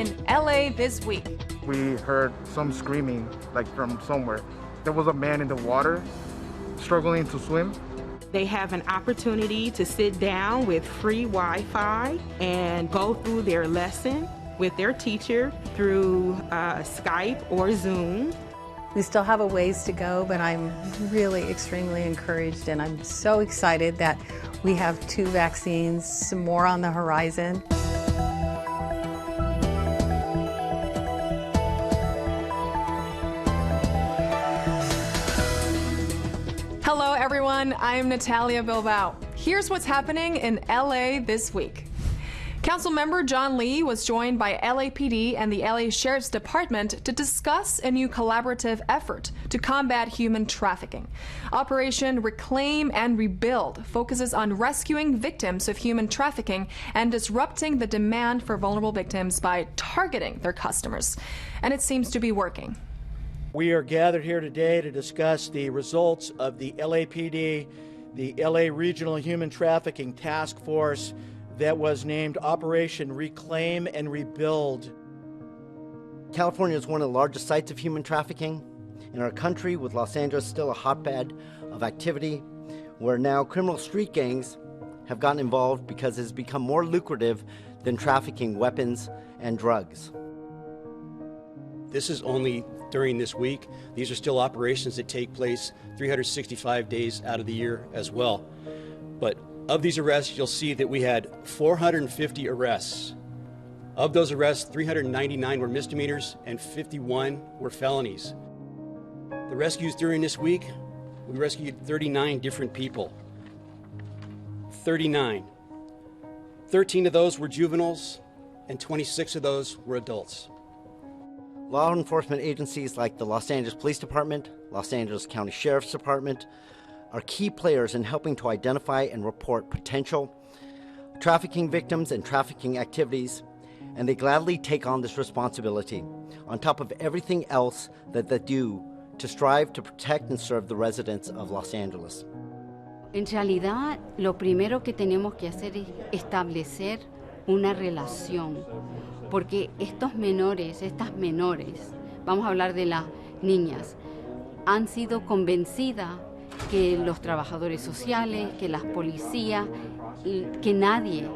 in LA this week. We heard some screaming, like from somewhere. There was a man in the water struggling to swim. They have an opportunity to sit down with free Wi-Fi and go through their lesson with their teacher through Skype or Zoom. We still have a ways to go, but I'm really extremely encouraged, and I'm so excited that we have 2 vaccines, some more on the horizon. Hello everyone, I'm Natalia Bilbao. Here's what's happening in LA this week. Councilmember John Lee was joined by LAPD and the LA Sheriff's Department to discuss a new collaborative effort to combat human trafficking. Operation Reclaim and Rebuild focuses on rescuing victims of human trafficking and disrupting the demand for vulnerable victims by targeting their customers. And it seems to be working. We are gathered here today to discuss the results of the LAPD, the LA Regional Human Trafficking Task Force, that was named Operation Reclaim and Rebuild. California is one of the largest sites of human trafficking in our country, with Los Angeles still a hotbed of activity, where now criminal street gangs have gotten involved because it has become more lucrative than trafficking weapons and drugs. This is only during this week. These are still operations that take place 365 days out of the year as well. But of these arrests, you'll see that we had 450 arrests. Of those arrests, 399 were misdemeanors and 51 were felonies. The rescues during this week, we rescued 39 different people. 39. 13 of those were juveniles and 26 of those were adults. Law enforcement agencies like the Los Angeles Police Department, Los Angeles County Sheriff's Department, are key players in helping to identify and report potential trafficking victims and trafficking activities, and they gladly take on this responsibility on top of everything else that they do to strive to protect and serve the residents of Los Angeles. En realidad, lo primero que tenemos que hacer es establecer una relación, porque estos menores, estas menores, vamos a hablar de las niñas, han sido convencidas que los trabajadores sociales, que las policías, que nadie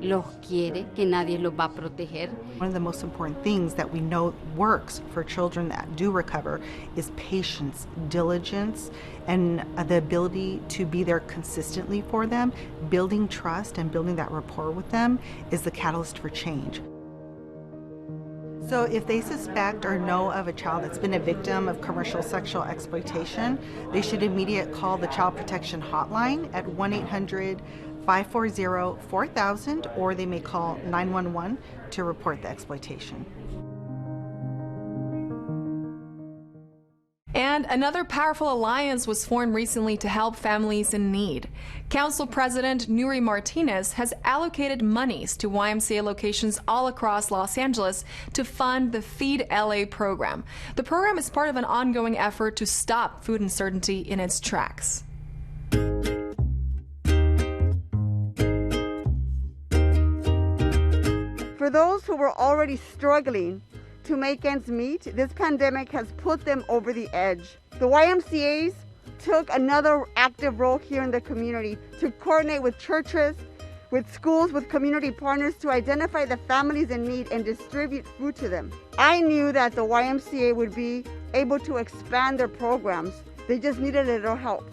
los quiere, que nadie los va a proteger. One of the most important things that we know works for children that do recover is patience, diligence, and the ability to be there consistently for them. Building trust and building that rapport with them is the catalyst for change. So if they suspect or know of a child that's been a victim of commercial sexual exploitation, they should immediately call the Child Protection Hotline at 1-800-540-4000, or they may call 911 to report the exploitation. And another powerful alliance was formed recently to help families in need. Council President Nuri Martinez has allocated monies to YMCA locations all across Los Angeles to fund the Feed LA program. The program is part of an ongoing effort to stop food uncertainty in its tracks. For those who were already struggling to make ends meet, this pandemic has put them over the edge. The YMCAs took another active role here in the community to coordinate with churches, with schools, with community partners to identify the families in need and distribute food to them. I knew that the YMCA would be able to expand their programs. They just needed a little help.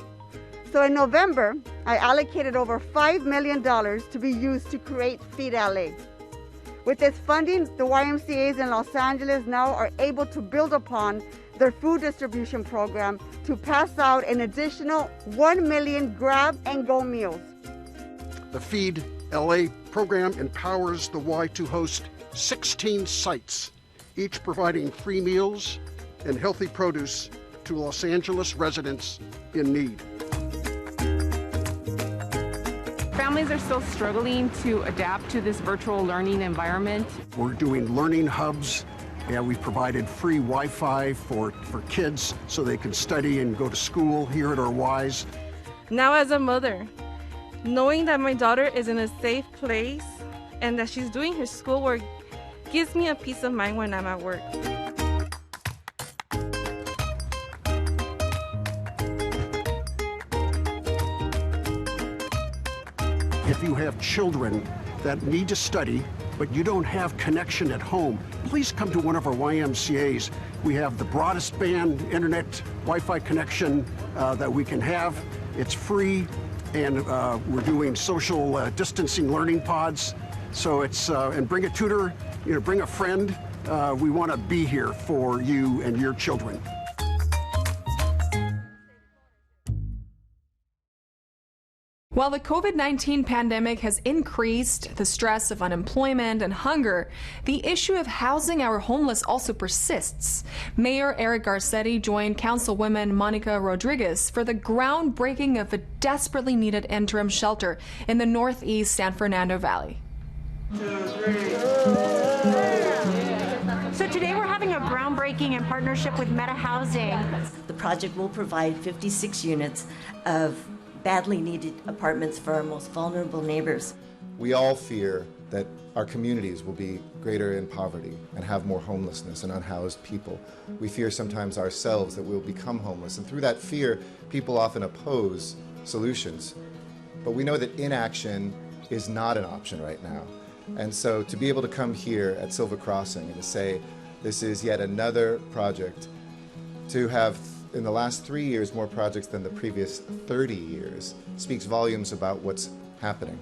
So in November, I allocated over $5 million to be used to create Feed LA. With this funding, the YMCAs in Los Angeles now are able to build upon their food distribution program to pass out an additional 1 million grab-and-go meals. The Feed LA program empowers the Y to host 16 sites, each providing free meals and healthy produce to Los Angeles residents in need. Families are still struggling to adapt to this virtual learning environment. We're doing learning hubs, and we've provided free Wi-Fi for kids so they can study and go to school here at our Ys. Now as a mother, knowing that my daughter is in a safe place and that she's doing her schoolwork gives me a peace of mind when I'm at work. If you have children that need to study, but you don't have connection at home, please come to one of our YMCAs. We have the broadest band internet Wi-Fi connection that we can have. It's free, and we're doing social distancing learning pods. So it's, and bring a tutor, bring a friend. We want to be here for you and your children. While the COVID-19 pandemic has increased the stress of unemployment and hunger, the issue of housing our homeless also persists. Mayor Eric Garcetti joined Councilwoman Monica Rodriguez for the groundbreaking of a desperately needed interim shelter in the northeast San Fernando Valley. So today we're having a groundbreaking in partnership with Meta Housing. The project will provide 56 units of badly needed apartments for our most vulnerable neighbors. We all fear that our communities will be greater in poverty and have more homelessness and unhoused people. We fear sometimes ourselves that we'll become homeless, and through that fear, people often oppose solutions. But we know that inaction is not an option right now. And so to be able to come here at Silver Crossing and to say, this is yet another project, to have in the last 3 years more projects than the previous 30 years, speaks volumes about what's happening.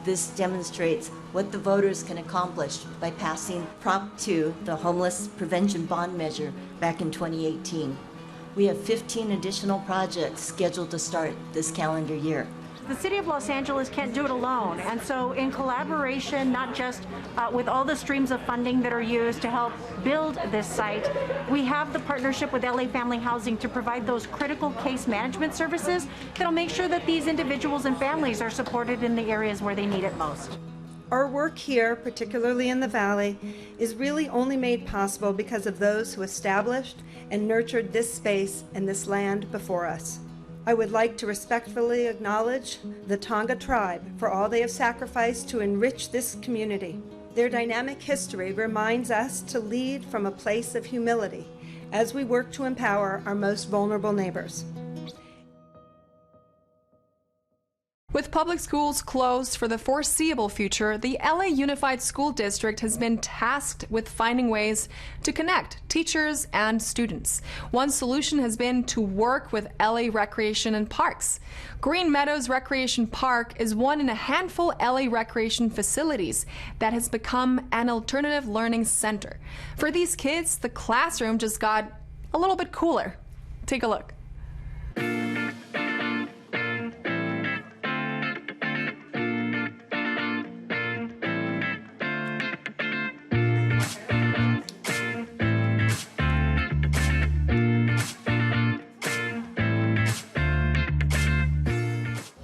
This demonstrates what the voters can accomplish by passing Prop 2, the Homeless Prevention Bond Measure, back in 2018. We have 15 additional projects scheduled to start this calendar year. The City of Los Angeles can't do it alone, and so in collaboration, not just with all the streams of funding that are used to help build this site, we have the partnership with LA Family Housing to provide those critical case management services that'll make sure that these individuals and families are supported in the areas where they need it most. Our work here, particularly in the Valley, is really only made possible because of those who established and nurtured this space and this land before us. I would like to respectfully acknowledge the Tonga tribe for all they have sacrificed to enrich this community. Their dynamic history reminds us to lead from a place of humility as we work to empower our most vulnerable neighbors. With public schools closed for the foreseeable future, the LA Unified School District has been tasked with finding ways to connect teachers and students. One solution has been to work with LA Recreation and Parks. Green Meadows Recreation Park is one in a handful LA recreation facilities that has become an alternative learning center. For these kids, the classroom just got a little bit cooler. Take a look.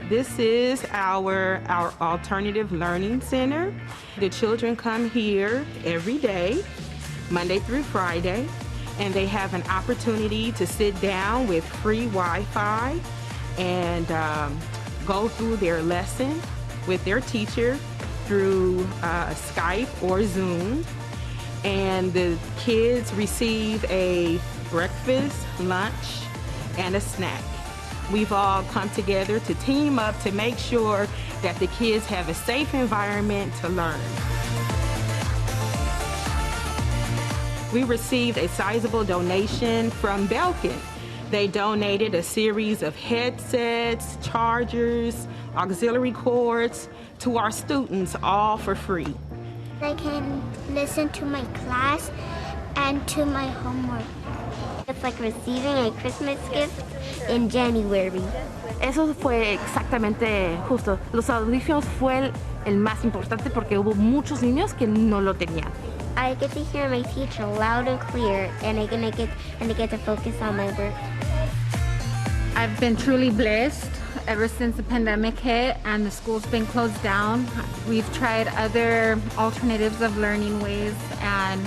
This is our alternative learning center. The children come here every day, Monday through Friday, and they have an opportunity to sit down with free Wi-Fi and go through their lesson with their teacher through Skype or Zoom. And the kids receive a breakfast, lunch, and a snack. We've all come together to team up to make sure that the kids have a safe environment to learn. We received a sizable donation from Belkin. They donated a series of headsets, chargers, auxiliary cords to our students, all for free. I can listen to my class and to my homework. It's like receiving a Christmas gift in January. Eso fue exactamente justo. Los audífonos fue el más importante porque hubo muchos niños que no lo tenían. I get to hear my teacher loud and clear, and I get to focus on my work. I've been truly blessed ever since the pandemic hit and the school's been closed down. We've tried other alternatives of learning ways, and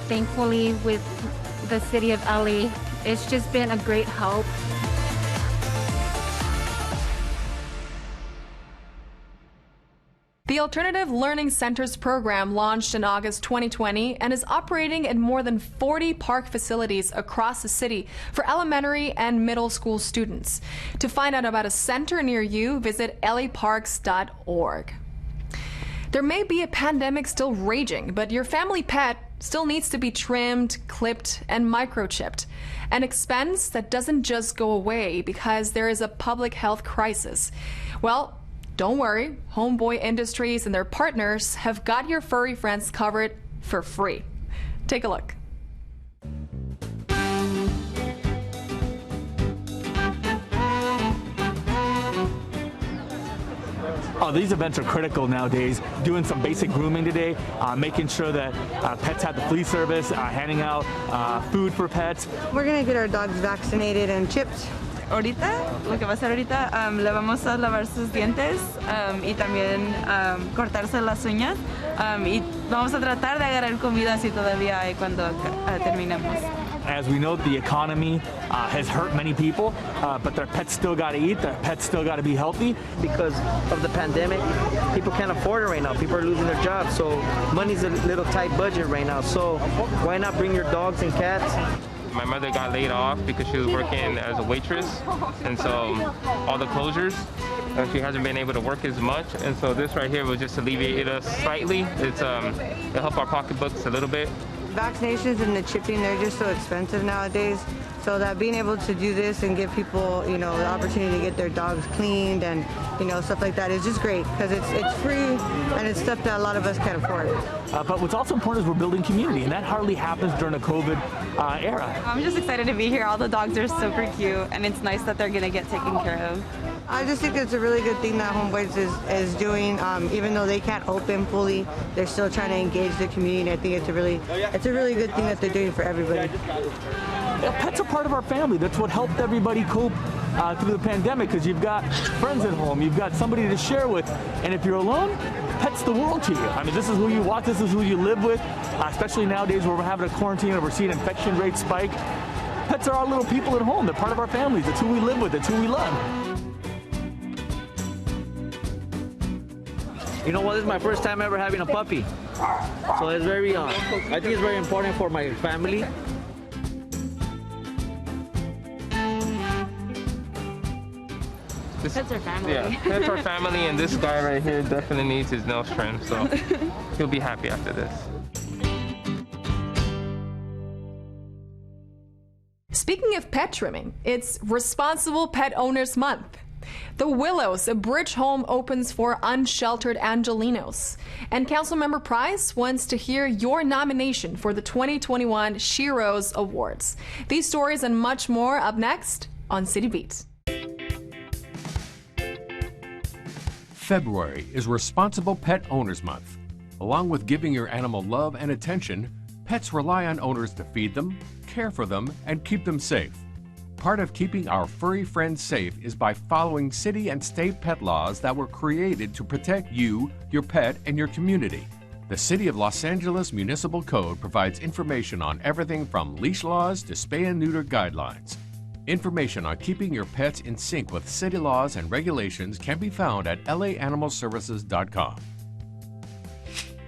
thankfully with the city of LA, it's just been a great help. The Alternative Learning Centers program launched in August 2020 and is operating in more than 40 park facilities across the city for elementary and middle school students. To find out about a center near you, visit laparks.org. There may be a pandemic still raging, but your family pet still needs to be trimmed, clipped, and microchipped. An expense that doesn't just go away because there is a public health crisis. Well, don't worry, Homeboy Industries and their partners have got your furry friends covered for free. Take a look. These events are critical nowadays. Doing some basic grooming today, making sure that pets have the flea service, handing out food for pets. We're going to get our dogs vaccinated and chipped. Ahorita, lo que va a hacer ahorita, le vamos a lavar sus dientes y también cortarse las uñas y vamos a tratar de agarrar comida si todavía hay cuando terminemos. As we know, the economy has hurt many people, but their pets still got to eat, their pets still got to be healthy. Because of the pandemic, people can't afford it right now. People are losing their jobs, so money's a little tight budget right now. So why not bring your dogs and cats? My mother got laid off because she was working as a waitress, and so all the closures, she hasn't been able to work as much, and so this right here will just alleviate us slightly. It'll help our pocketbooks a little bit. Vaccinations and the chipping, they're just so expensive nowadays. So that being able to do this and give people, the opportunity to get their dogs cleaned and, stuff like that is just great because it's free and it's stuff that a lot of us can't afford. But what's also important is we're building community, and that hardly happens during a COVID era. I'm just excited to be here. All the dogs are super cute, and it's nice that they're going to get taken care of. I just think it's a really good thing that Homeboys is doing. Even though they can't open fully, they're still trying to engage the community. And I think it's a really good thing that they're doing for everybody. Pets are part of our family. That's what helped everybody cope through the pandemic, because you've got friends at home, you've got somebody to share with, and if you're alone, pet's the world to you. I mean, this is who you watch, this is who you live with, especially nowadays where we're having a quarantine and we're seeing infection rates spike. Pets are our little people at home. They're part of our families. It's who we live with. It's who we love. You know what? This is my first time ever having a puppy. So it's very, I think it's very important for my family. Pets are family. Yeah, pets are family, and this guy right here definitely needs his nails trimmed, so he'll be happy after this. Speaking of pet trimming, it's Responsible Pet Owners Month. The Willows, a bridge home, opens for unsheltered Angelinos. And Councilmember Price wants to hear your nomination for the 2021 Sheroes Awards. These stories and much more up next on City Beat. February is Responsible Pet Owners Month. Along with giving your animal love and attention, pets rely on owners to feed them, care for them, and keep them safe. Part of keeping our furry friends safe is by following city and state pet laws that were created to protect you, your pet, and your community. The City of Los Angeles Municipal Code provides information on everything from leash laws to spay and neuter guidelines. Information on keeping your pets in sync with city laws and regulations can be found at laanimalservices.com.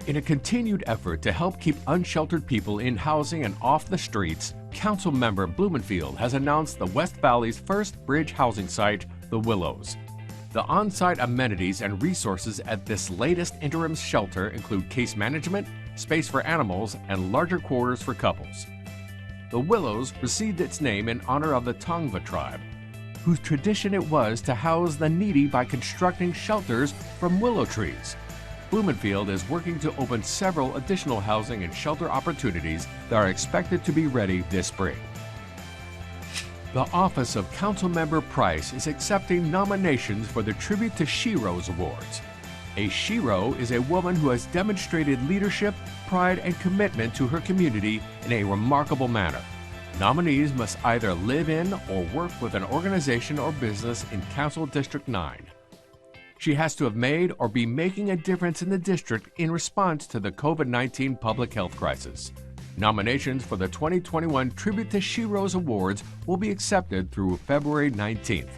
In a continued effort to help keep unsheltered people in housing and off the streets, Councilmember Blumenfield has announced the West Valley's first bridge housing site, the Willows. The on-site amenities and resources at this latest interim shelter include case management, space for animals, and larger quarters for couples. The Willows received its name in honor of the Tongva tribe, whose tradition it was to house the needy by constructing shelters from willow trees. Blumenfield is working to open several additional housing and shelter opportunities that are expected to be ready this spring. The Office of Councilmember Price is accepting nominations for the Tribute to Sheroes Awards. A Shero is a woman who has demonstrated leadership, pride, and commitment to her community in a remarkable manner. Nominees must either live in or work with an organization or business in Council District 9. She has to have made or be making a difference in the district in response to the COVID-19 public health crisis. Nominations for the 2021 Tribute to Sheroes Awards will be accepted through February 19th.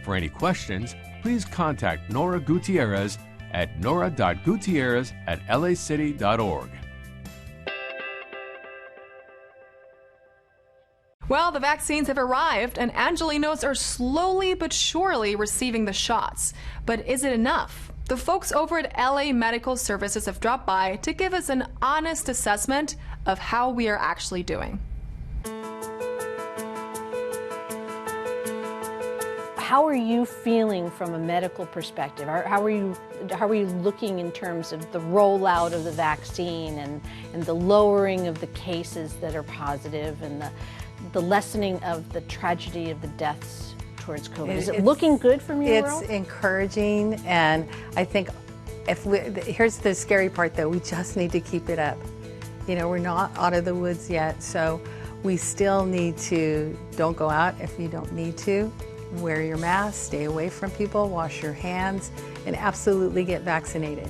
For any questions, please contact Nora Gutierrez at nora.gutierrez@lacity.org. Well, the vaccines have arrived, and Angelinos are slowly but surely receiving the shots. But is it enough? The folks over at LA Medical Services have dropped by to give us an honest assessment of how we are actually doing. How are you feeling from a medical perspective? How are you looking in terms of the rollout of the vaccine and the lowering of the cases that are positive and the lessening of the tragedy of the deaths towards COVID? Is it looking good from your world? It's encouraging, and I think here's the scary part though, we just need to keep it up. You know, we're not out of the woods yet, so we still need to, don't go out if you don't need to. Wear your mask, stay away from people, wash your hands, and absolutely get vaccinated.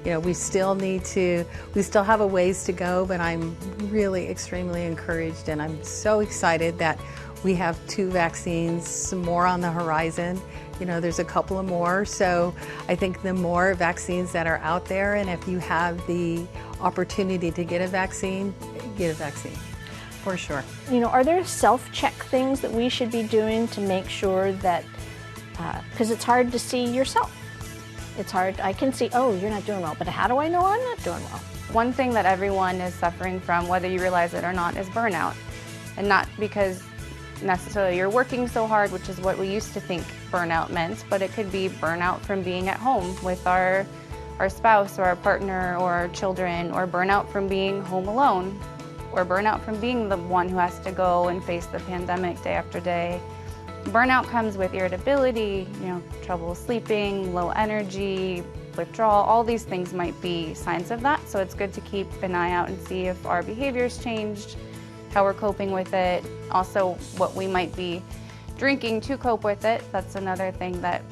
You know, we still have a ways to go, but I'm really extremely encouraged, and I'm so excited that we have 2 vaccines, some more on the horizon. You know, there's a couple of more, so I think the more vaccines that are out there, and if you have the opportunity to get a vaccine, get a vaccine. For sure. You know, are there self-check things that we should be doing to make sure that, because it's hard to see yourself. It's hard, I can see, oh, you're not doing well, but how do I know I'm not doing well? One thing that everyone is suffering from, whether you realize it or not, is burnout. And not because necessarily you're working so hard, which is what we used to think burnout meant, but it could be burnout from being at home with our spouse or our partner or our children, or burnout from being home alone, or burnout from being the one who has to go and face the pandemic day after day. Burnout comes with irritability, you know, trouble sleeping, low energy, withdrawal. All these things might be signs of that, so it's good to keep an eye out and see if our behavior's changed, how we're coping with it, also what we might be drinking to cope with it. That's another thing that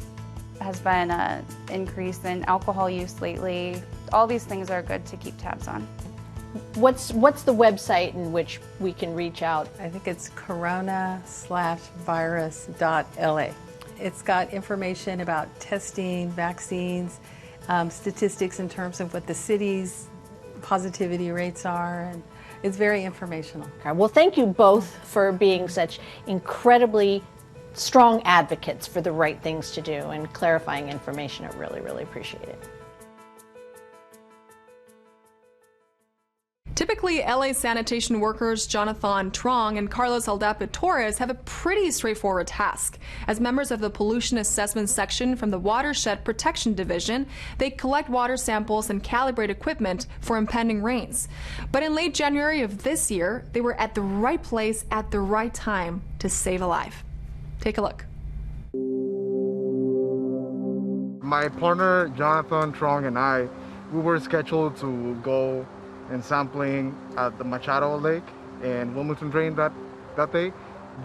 has been an increase in alcohol use lately. All these things are good to keep tabs on. What's the website in which we can reach out? I think it's corona/virus.la. It's got information about testing, vaccines, statistics in terms of what the city's positivity rates are, and it's very informational. Okay. Well, thank you both for being such incredibly strong advocates for the right things to do and clarifying information. I really, really appreciate it. Typically, LA sanitation workers Jonathan Trong and Carlos Aldapa Torres have a pretty straightforward task. As members of the Pollution Assessment Section from the Watershed Protection Division, they collect water samples and calibrate equipment for impending rains. But in late January of this year, they were at the right place at the right time to save a life. Take a look. My partner Jonathan Trong and I, we were scheduled to go and sampling at the Machado Lake and Wilmington Drain that day.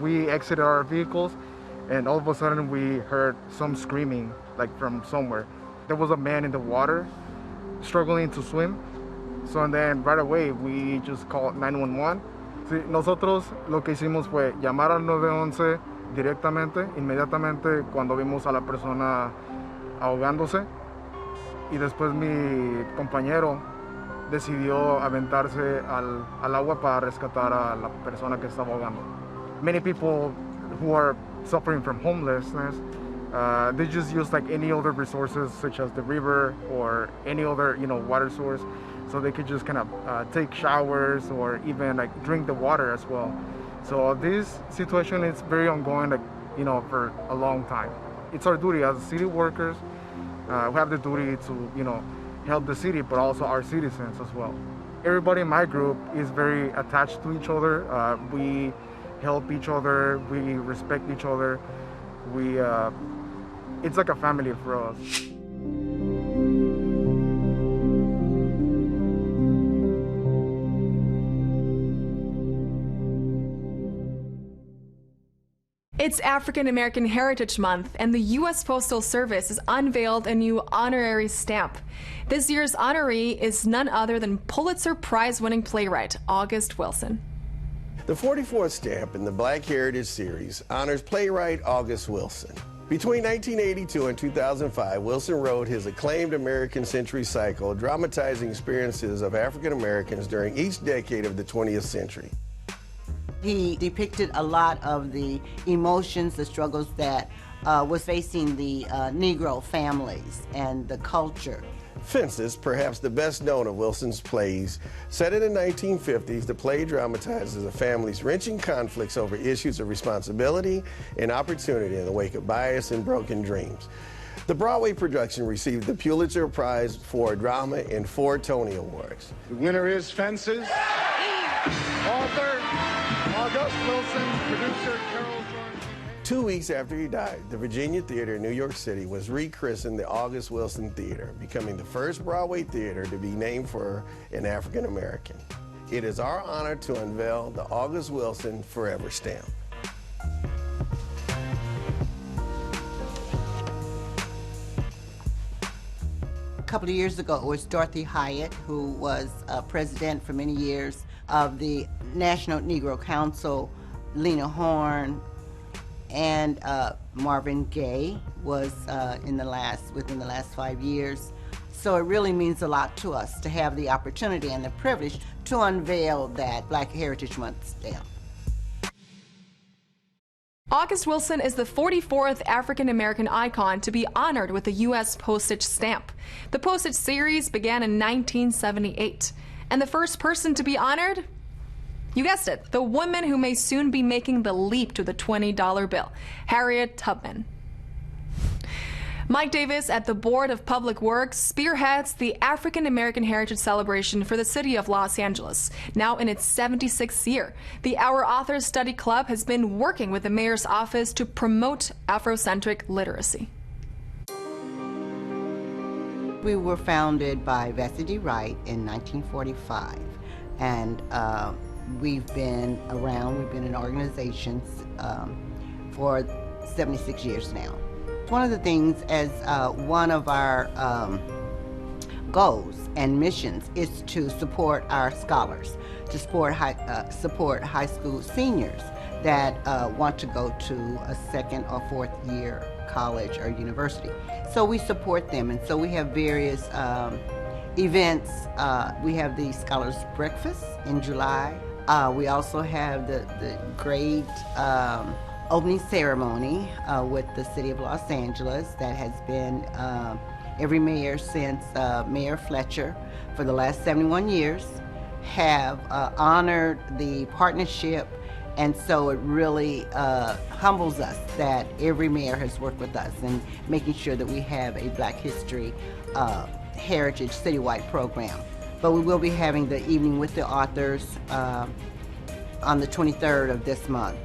We exited our vehicles, and all of a sudden we heard some screaming, like from somewhere. There was a man in the water struggling to swim. So and then right away we just called 911. Sí, nosotros lo que hicimos fue llamar al 911 directamente, inmediatamente cuando vimos a la persona ahogándose, y después mi compañero decidió aventarse al agua para rescatar a la persona que estaba ahogando. Many people who are suffering from homelessness, they just use like any other resources such as the river or any other, you know, water source, so they could just kind of take showers or even like drink the water as well. So this situation is very ongoing, like, you know, for a long time. It's our duty as city workers who have the duty to, you know, help the city, but also our citizens as well. Everybody in my group is very attached to each other. We help each other, we respect each other. It's like a family for us. It's African American Heritage Month, and the U.S. Postal Service has unveiled a new honorary stamp. This year's honoree is none other than Pulitzer Prize-winning playwright August Wilson. The 44th stamp in the Black Heritage Series honors playwright August Wilson. Between 1982 and 2005, Wilson wrote his acclaimed American Century Cycle, dramatizing experiences of African Americans during each decade of the 20th century. He depicted a lot of the emotions, the struggles that was facing the Negro families and the culture. Fences, perhaps the best known of Wilson's plays, set in the 1950s, the play dramatizes a family's wrenching conflicts over issues of responsibility and opportunity in the wake of bias and broken dreams. The Broadway production received the Pulitzer Prize for Drama and 4 Tony Awards. The winner is Fences. Author, August Wilson, producer, Carol. 2 weeks after he died, the Virginia Theater in New York City was rechristened the August Wilson Theater, becoming the first Broadway theater to be named for an African American. It is our honor to unveil the August Wilson Forever Stamp. A couple of years ago, it was Dorothy Hyatt, who was president for many years of the National Negro Council, Lena Horne, and Marvin Gaye was within the last 5 years. So it really means a lot to us to have the opportunity and the privilege to unveil that Black Heritage Month stamp. August Wilson is the 44th African American icon to be honored with a U.S. postage stamp. The postage series began in 1978, and the first person to be honored? You guessed it, the woman who may soon be making the leap to the $20 bill, Harriet Tubman. Mike Davis at the Board of Public Works spearheads the African American Heritage Celebration for the city of Los Angeles, now in its 76th year. The Our Authors Study Club has been working with the mayor's office to promote Afrocentric literacy. We were founded by Bessie D. Wright in 1945, and we've been around, we've been in organizations for 76 years now. One of the things as one of our goals and missions is to support our scholars, to support high school seniors that want to go to a 2nd or 4th year college or university. So we support them, and so we have various events. We have the Scholars Breakfast in July. We also have the great opening ceremony with the City of Los Angeles that has been every mayor since Mayor Fletcher for the last 71 years have honored the partnership, and so it really humbles us that every mayor has worked with us in making sure that we have a Black History Heritage citywide program. But we will be having the Evening with the Authors on the 23rd of this month.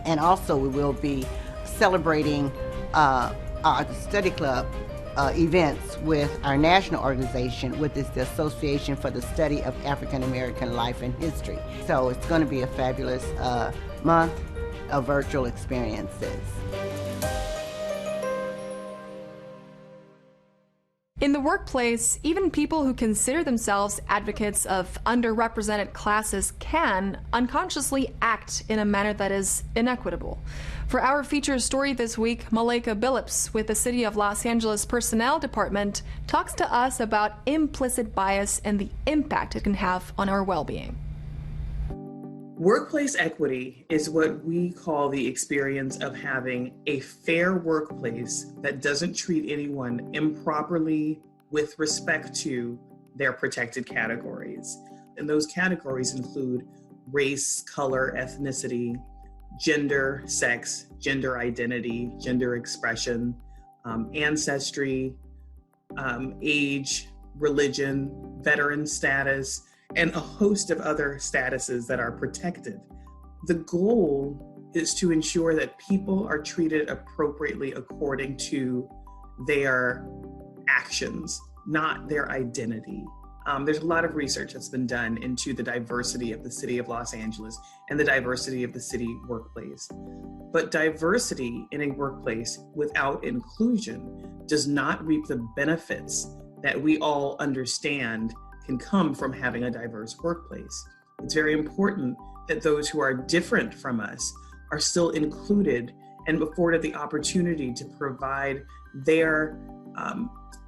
And also we will be celebrating our study club events with our national organization, which is the Association for the Study of African American Life and History. So it's going to be a fabulous month of virtual experiences. In the workplace, even people who consider themselves advocates of underrepresented classes can unconsciously act in a manner that is inequitable. For our featured story this week, Malika Billups with the City of Los Angeles Personnel Department talks to us about implicit bias and the impact it can have on our well-being. Workplace equity is what we call the experience of having a fair workplace that doesn't treat anyone improperly with respect to their protected categories. And those categories include race, color, ethnicity, gender, sex, gender identity, gender expression, ancestry, age, religion, veteran status, and a host of other statuses that are protected. The goal is to ensure that people are treated appropriately according to their actions, not their identity. There's a lot of research that's been done into the diversity of the City of Los Angeles and the diversity of the city workplace. But diversity in a workplace without inclusion does not reap the benefits that we all understand can come from having a diverse workplace. It's very important that those who are different from us are still included and afforded the opportunity to provide their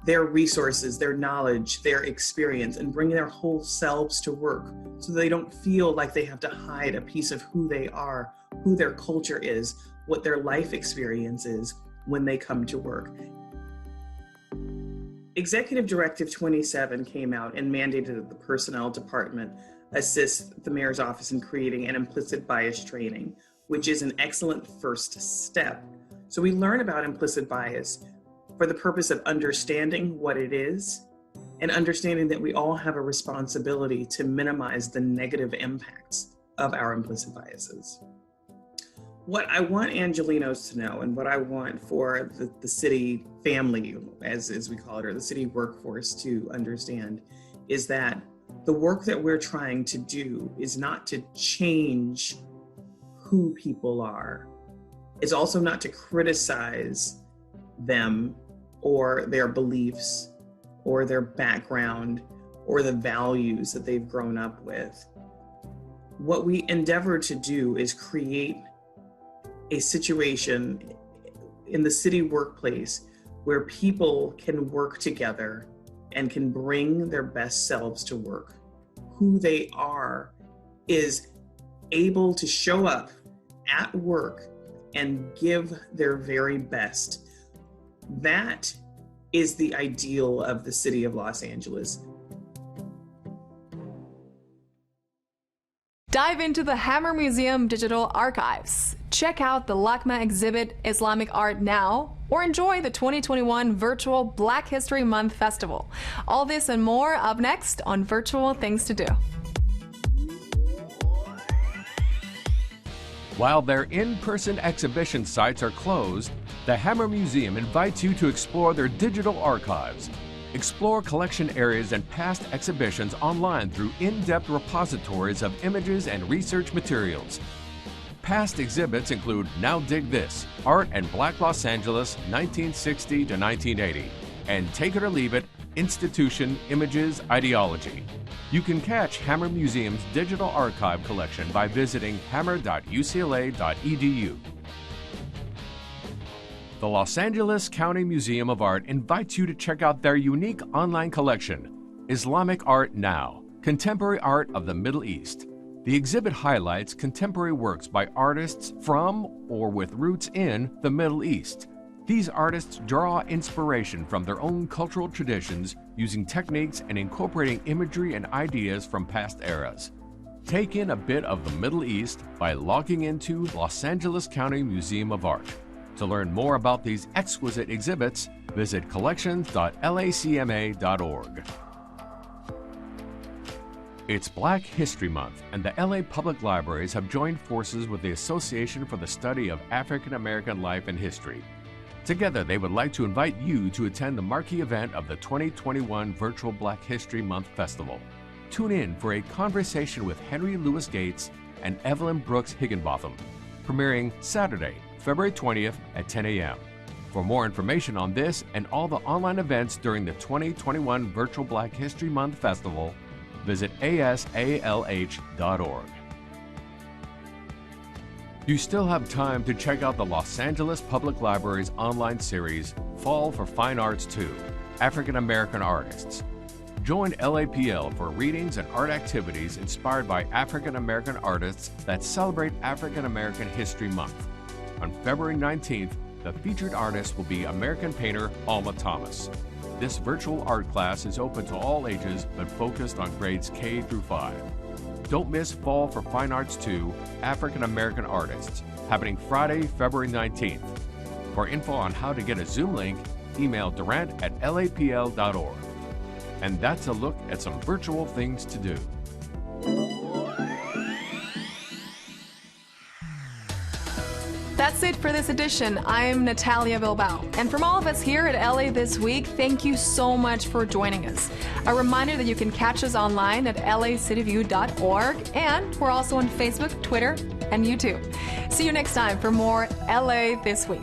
resources, their knowledge, their experience, and bring their whole selves to work so they don't feel like they have to hide a piece of who they are, who their culture is, what their life experience is when they come to work. Executive Directive 27 came out and mandated that the Personnel Department assist the Mayor's Office in creating an implicit bias training, which is an excellent first step. So we learn about implicit bias for the purpose of understanding what it is and understanding that we all have a responsibility to minimize the negative impacts of our implicit biases. What I want Angelenos to know, and what I want for the city family, as we call it, or the city workforce to understand, is that the work that we're trying to do is not to change who people are. It's also not to criticize them or their beliefs or their background or the values that they've grown up with. What we endeavor to do is create a situation in the city workplace where people can work together and can bring their best selves to work. Who they are is able to show up at work and give their very best. That is the ideal of the city of Los Angeles. Dive into the Hammer Museum digital archives. Check out the LACMA exhibit Islamic Art Now, or enjoy the 2021 virtual Black History Month Festival. All this and more up next on Virtual Things to Do. While their in-person exhibition sites are closed, the Hammer Museum invites you to explore their digital archives. Explore collection areas and past exhibitions online through in-depth repositories of images and research materials. Past exhibits include Now Dig This, Art and Black Los Angeles, 1960 to 1980, and Take It or Leave It, Institution, Images, Ideology. You can catch Hammer Museum's digital archive collection by visiting hammer.ucla.edu. The Los Angeles County Museum of Art invites you to check out their unique online collection, Islamic Art Now, Contemporary Art of the Middle East. The exhibit highlights contemporary works by artists from or with roots in the Middle East. These artists draw inspiration from their own cultural traditions using techniques and incorporating imagery and ideas from past eras. Take in a bit of the Middle East by logging into Los Angeles County Museum of Art. To learn more about these exquisite exhibits, visit collections.lacma.org. It's Black History Month, and the LA Public Libraries have joined forces with the Association for the Study of African American Life and History. Together, they would like to invite you to attend the marquee event of the 2021 Virtual Black History Month Festival. Tune in for a conversation with Henry Louis Gates and Evelyn Brooks Higginbotham, premiering Saturday, February 20th at 10 a.m. For more information on this and all the online events during the 2021 Virtual Black History Month Festival, visit asalh.org. You still have time to check out the Los Angeles Public Library's online series, Fall for Fine Arts 2, African American Artists. Join LAPL for readings and art activities inspired by African American artists that celebrate African American History Month. On February 19th, the featured artist will be American painter Alma Thomas. This virtual art class is open to all ages but focused on grades K through 5. Don't miss Fall for Fine Arts 2, African American Artists, happening Friday, February 19th. For info on how to get a Zoom link, email durant@lapl.org. And that's a look at some virtual things to do. That's it for this edition. I'm Natalia Bilbao. And from all of us here at LA This Week, thank you so much for joining us. A reminder that you can catch us online at lacityview.org, and we're also on Facebook, Twitter, and YouTube. See you next time for more LA This Week.